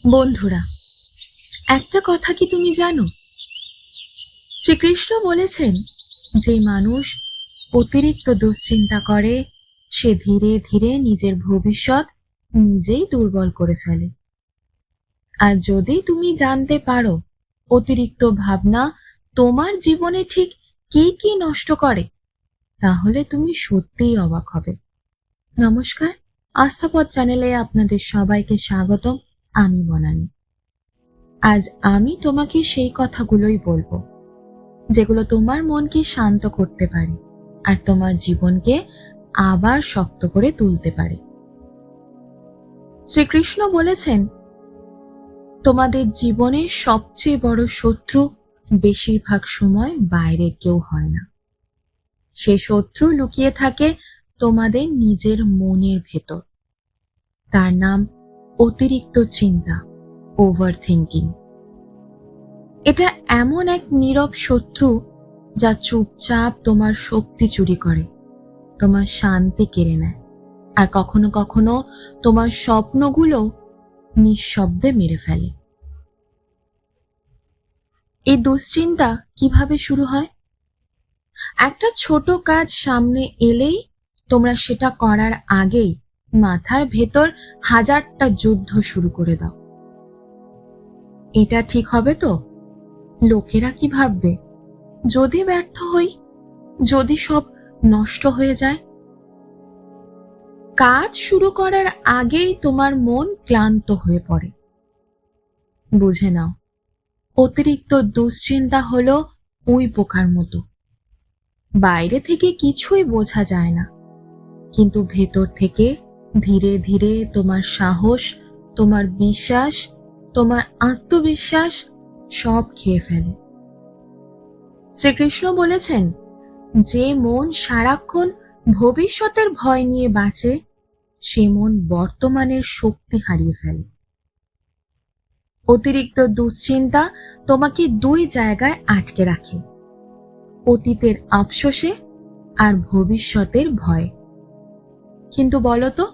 বন্ধুরা, একটা কথা কি তুমি জানো? শ্রীকৃষ্ণ বলেছেন, যে মানুষ অতিরিক্ত দুশ্চিন্তা করে সে ধীরে ধীরে নিজের ভবিষ্যৎ নিজেই দুর্বল করে ফেলে। আর যদি তুমি জানতে পারো অতিরিক্ত ভাবনা তোমার জীবনে ঠিক কি কি নষ্ট করে, তাহলে তুমি সত্যিই অবাক হবে। নমস্কার, আস্থাপথ চ্যানেলে আপনাদের সবাইকে স্বাগতম। আমি বনানী। আজ আমি তোমাকে সেই কথাগুলোই বলবো যেগুলো তোমার মনকে শান্ত করতে পারে আর তোমার জীবনকে আবার শক্ত করে তুলতে পারে। শ্রীকৃষ্ণ বলেছেন, তোমাদের জীবনের সবচেয়ে বড় শত্রু বেশিরভাগ সময় বাইরের কেউ হয় না, সে শত্রু লুকিয়ে থাকে তোমাদের নিজের মনের ভেতর। তার নাম অতিরিক্ত চিন্তা, ওভার থিঙ্কিং। এটা এমন এক নীরব শত্রু যা চুপচাপ তোমার শক্তি চুরি করে, তোমার শান্তি কেড়ে নেয়, আর কখনো কখনো তোমার স্বপ্নগুলো নিঃশব্দে মেরে ফেলে। এই দুশ্চিন্তা কিভাবে শুরু হয়? একটা ছোট কাজ সামনে এলেই তোমরা সেটা করার আগেই মাথার ভেতর হাজারটা যুদ্ধ শুরু করে দাও। এটা ঠিক হবে তো? লোকেরা কি ভাববে? যদি ব্যর্থ হই, যদি সব নষ্ট হয়ে যায়? কাজ শুরু করার আগেই তোমার মন ক্লান্ত হয়ে পড়ে। বুঝে নাও, অতিরিক্ত দুশ্চিন্তা হলো উই পোকার মতো। বাইরে থেকে কিছুই বোঝা যায় না, কিন্তু ভেতর থেকে ধীরে ধীরে তোমার সাহস, তোমার বিশ্বাস, তোমার আত্মবিশ্বাস সব খেয়ে ফেলে। শ্রীকৃষ্ণ বলেছেন, যে মন সারাক্ষণ ভবিষ্যতের ভয় নিয়ে বাঁচে সে মন বর্তমানের শক্তি হারিয়ে ফেলে। অতিরিক্ত দুশ্চিন্তা তোমাকে দুই জায়গায় আটকে রাখে, অতীতের আফসোসে আর ভবিষ্যতের ভয়ে। কিন্তু বলো তো,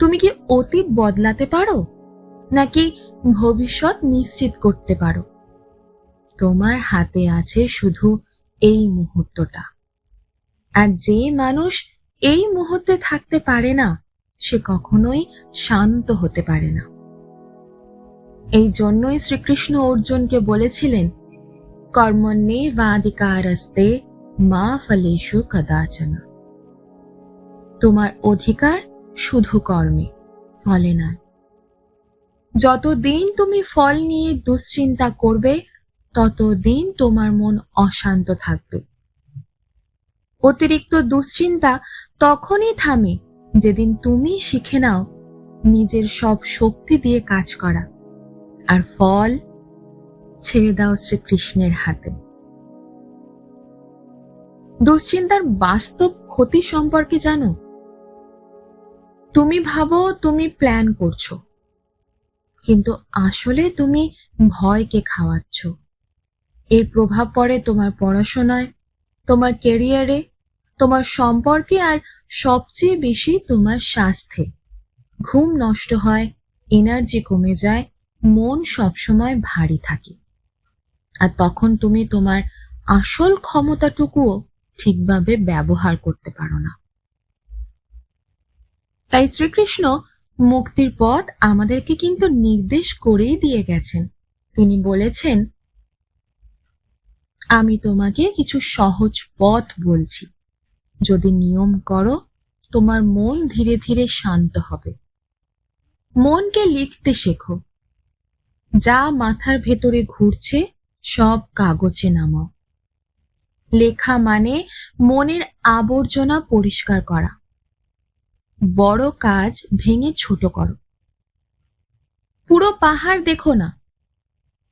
তুমি কি অতীত বদলাতে পারো, নাকি ভবিষ্যৎ নিশ্চিত করতে পারো? তোমার হাতে আছে শুধু এই মুহূর্তটা। আর যে মানুষ এই মুহূর্তে থাকতে পারে না, সে কখনোই শান্ত হতে পারে না। এই জন্যই শ্রীকৃষ্ণ অর্জুনকে বলেছিলেন, কর্মণ্যেবাধিকারস্তে মা ফলেষু কদাচন। তোমার অধিকার শুধু কর্মে, ফলে না। যতদিন তুমি ফল নিয়ে দুশ্চিন্তা করবে, ততদিন তোমার মন অশান্ত থাকবে। অতিরিক্ত দুশ্চিন্তা তখনই থামে যেদিন তুমি শিখে নাও নিজের সব শক্তি দিয়ে কাজ করা, আর ফল ছেড়ে দাও শ্রীকৃষ্ণের হাতে। দুশ্চিন্তার বাস্তব ক্ষতি সম্পর্কে জানো? তুমি ভাবো তুমি প্ল্যান করছো, কিন্তু আসলে তুমি ভয়কে খাওয়াচ্ছ। এর প্রভাব পড়ে তোমার পড়াশোনায়, তোমার ক্যারিয়ারে, তোমার সম্পর্কে, আর সবচেয়ে বেশি তোমার স্বাস্থ্যে। ঘুম নষ্ট হয়, এনার্জি কমে যায়, মন সবসময় ভারী থাকে। আর তখন তুমি তোমার আসল ক্ষমতাটুকুও ঠিকভাবে ব্যবহার করতে পারো না। তাই শ্রীকৃষ্ণ মুক্তির পথ আমাদেরকে কিন্তু নির্দেশ করেই দিয়ে গেছেন। তিনি বলেছেন, আমি তোমাকে কিছু সহজ পথ বলছি, যদি নিয়ম করো তোমার মন ধীরে ধীরে শান্ত হবে। মনকে লিখতে শেখো, যা মাথার ভেতরে ঘুরছে সব কাগজে নামাও। লেখা মানে মনের আবর্জনা পরিষ্কার করা। বড় কাজ ভেঙে ছোট করো। পুরো পাহাড় দেখো না,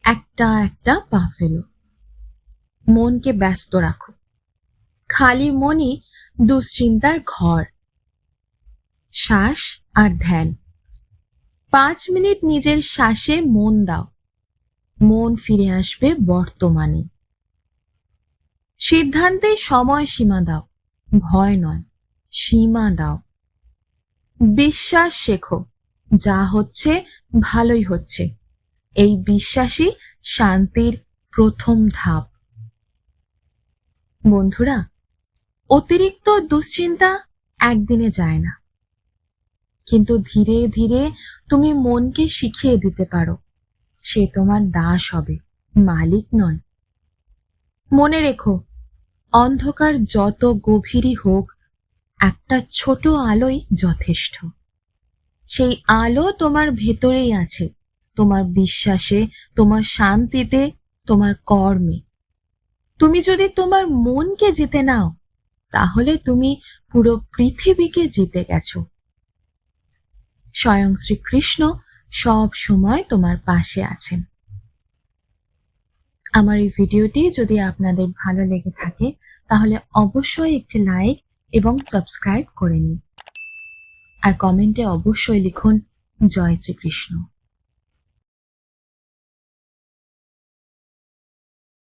একটা একটা পা ফেলো। মনকে ব্যস্ত রাখো, খালি মনই দুশ্চিন্তার ঘর। শ্বাস আর ধ্যান। 5 মিনিট নিজের শ্বাসে মন দাও, মন ফিরে আসবে বর্তমানে। সিদ্ধান্তে সময় সীমা দাও, ভয় নয়, সীমা দাও। বিশ্বাস শেখো, যা হচ্ছে ভালোই হচ্ছে, এই বিশ্বাসই শান্তির প্রথম ধাপ। বন্ধুরা, অতিরিক্ত দুশ্চিন্তা একদিনে যায় না, কিন্তু ধীরে ধীরে তুমি মনকে শিখিয়ে দিতে পারো সে তোমার দাস হবে, মালিক নয়। মনে রেখো, অন্ধকার যত গভীরই হোক, একটা ছোট আলোই যথেষ্ট। সেই আলো তোমার ভেতরেই আছে, তোমার বিশ্বাসে, তোমার শান্তিতে, তোমার কর্মে। তুমি যদি তোমার মনকে জিতে নাও, তাহলে তুমি পুরো পৃথিবীকে জিতে গেছো। স্বয়ং শ্রীকৃষ্ণ সব সময় তোমার পাশে আছেন। আমার এই ভিডিওটি যদি আপনাদের ভালো লেগে থাকে, তাহলে অবশ্যই একটি লাইক এবং সাবস্ক্রাইব করে নিন। আর কমেন্টে অবশ্যই লিখুন জয় শ্রীকৃষ্ণ।